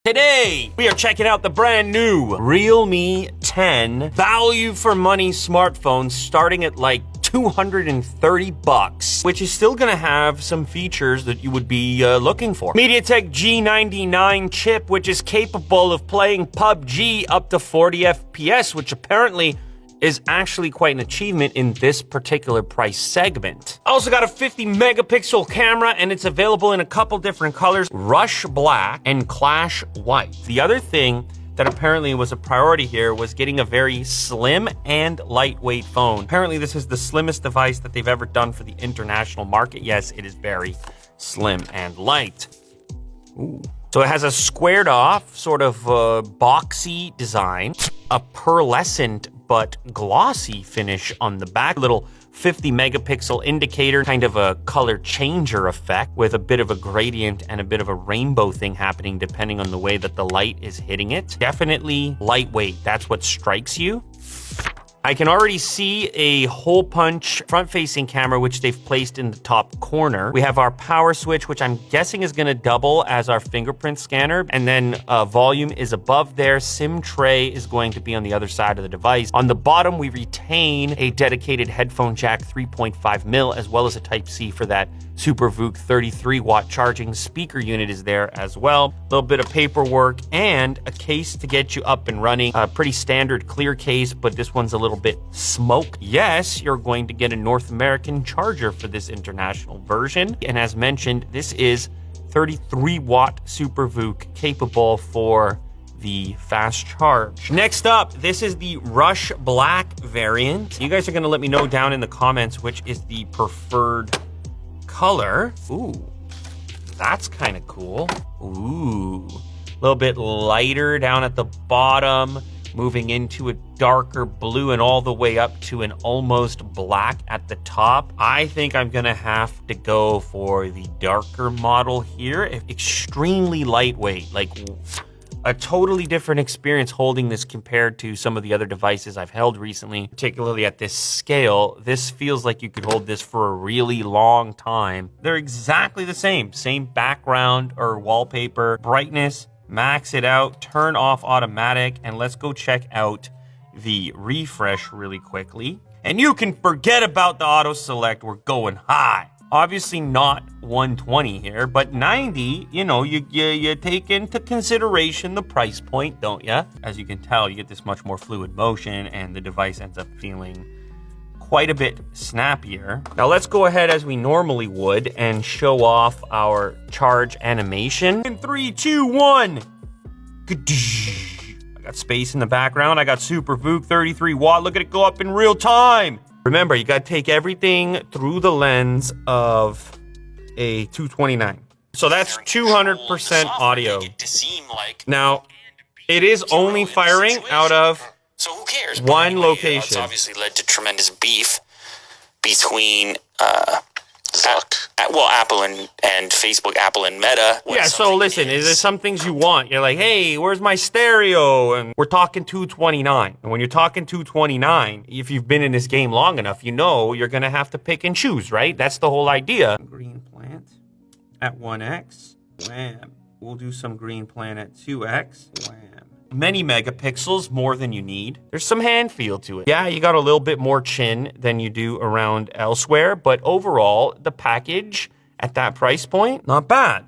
Today, we are checking out the brand new Realme 10 value for money smartphone starting at like $230, which is still gonna have some features that you would be looking for. MediaTek G99 chip, which is capable of playing PUBG up to 40 FPS, which apparently is actually quite an achievement in this particular price segment. Also got a 50 megapixel camera, and it's available in a couple different colors, Rush Black and Clash White. The other thing that apparently was a priority here was getting a very slim and lightweight phone. Apparently this is the slimmest device that they've ever done for the international market. Yes, it is very slim and light. Ooh. So it has a squared off, sort of boxy design, a pearlescent but glossy finish on the back, little 50 megapixel indicator, kind of a color changer effect with a bit of a gradient and a bit of a rainbow thing happening depending on the way that the light is hitting it. Definitely lightweight, that's what strikes you. I can already see a hole punch front-facing camera, which they've placed in the top corner. We have our power switch, which I'm guessing is gonna double as our fingerprint scanner. And then volume is above there. SIM tray is going to be on the other side of the device. On the bottom, we retain a dedicated headphone jack 3.5 mil, as well as a Type-C for that Super VOOC 33 watt charging speaker unit is there as well. A little bit of paperwork and a case to get you up and running. A pretty standard clear case, but this one's a little bit smoke. Yes, you're going to get a North American charger for this international version. And as mentioned, this is 33 watt Super VOOC capable for the fast charge. Next up, this is the Rush Black variant. You guys are gonna let me know down in the comments which is the preferred color. Ooh, that's kind of cool. Ooh, a little bit lighter down at the bottom, moving into a darker blue and all the way up to an almost black at the top. I think I'm gonna have to go for the darker model here. Extremely lightweight, like a totally different experience holding this compared to some of the other devices I've held recently, particularly at this scale. This feels like you could hold this for a really long time. They're exactly the same background or wallpaper, brightness, max it out, turn off automatic, and let's go check out the refresh really quickly. And you can forget about the auto select, we're going high. Obviously not 120 here, but 90, you know, you take into consideration the price point, don't ya? As you can tell, you get this much more fluid motion and the device ends up feeling quite a bit snappier. Now let's go ahead as we normally would and show off our charge animation. In 3, 2, 1. I got space in the background. I got Super VOOC 33 watt. Look at it go up in real time. Remember, you got to take everything through the lens of a 229. So that's 200% audio. Now, it is only firing out of one location. It's obviously led to tremendous beef between Apple and Facebook, Apple and Meta. Yeah, so listen, there's some things you want. You're like, hey, where's my stereo? And we're talking 229. And when you're talking 229, if you've been in this game long enough, you know you're going to have to pick and choose, right? That's the whole idea. Green plant at 1x. Wham. We'll do some green plant at 2x. Wham. Many megapixels, more than you need. There's some hand feel to it. Yeah, you got a little bit more chin than you do around elsewhere, but overall, the package at that price point, not bad.